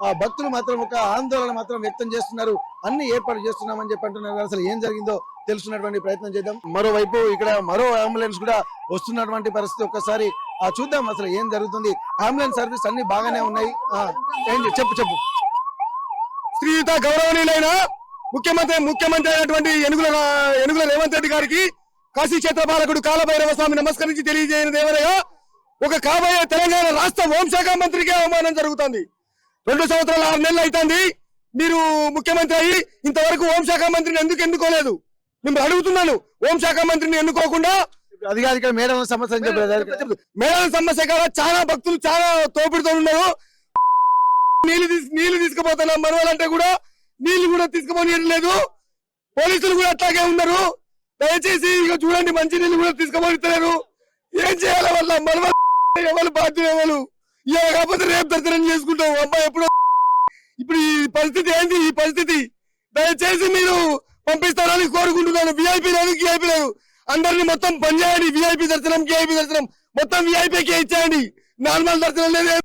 ఆ భక్తులు మాత్రం ఒక ఆందోళన మాత్రం వ్యక్తం చేస్తున్నారు. అన్ని ఏర్పాటు చేస్తున్నామని చెప్పి అంటున్నారు. అసలు ఏం జరిగిందో తెలుసుకున్నటువంటి ప్రయత్నం చేద్దాం. మరోవైపు ఇక్కడ మరో అంబులెన్స్ కూడా వస్తున్నటువంటి పరిస్థితి. ఒక్కసారి చూద్దాం అసలు ఏం జరుగుతుంది. అంబులెన్స్ సర్వీస్ అన్ని బాగానే ఉన్నాయి. చెప్పు. శ్రీయుత గౌరవనీయులైన ముఖ్యమంత్రి అయినటువంటి ఏనుగుల రేవంత్ రెడ్డి గారికి కాశీ క్షేత్రపాలకుడు కాలభైరవ స్వామి నమస్కరించి తెలియజేయడం ఏమనగా, ఒక కాబోయే తెలంగాణ రాష్ట్ర హోంశాఖ మంత్రికి అవమానం జరుగుతుంది. 2 సంవత్సరాల 6 నెలలు అవుతుంది మీరు ముఖ్యమంత్రి అయ్యి, ఇంతవరకు హోంశాఖ మంత్రిని ఎందుకు ఎన్నుకోలేదు? మేము అడుగుతున్నాను. హోంశాఖ మంత్రిని ఎన్నుకోకుండా అధికారిక మేడం సమస్య మేడం సమస్య కాదు, చాలా భక్తులు చాలా తోపిడితో ఉన్నారు. నీళ్లు తీసుకుపోతున్నాం మనవాలంటే కూడా నీళ్లు కూడా తీసుకుపోనియట్లేదు. పోలీసులు కూడా అట్లాగే ఉన్నారు. దయచేసి ఇక చూడండి, మంచి నీళ్లు కూడా తీసుకుపోనిస్తలేరు. ఏం చేయాలి వల్ల మన ఎవరు బాధ్యులు ఎవరు? కాకపోతే రేపు దర్శనం చేసుకుంటాం. అబ్బాయి ఎప్పుడో ఇప్పుడు ఈ పరిస్థితి ఏంటి? ఈ పరిస్థితి దయచేసి మీరు పంపిస్తారని కోరుకుంటున్నాను. విఐపీ లేదు, గిఐపీ లేదు, అందరినీ మొత్తం పనిచేయండి. విఐపీ దర్శనం, గిఐపీ దర్శనం మొత్తం విఐపీకి ఇచ్చేయండి. నార్మల్ దర్శనం లేదు.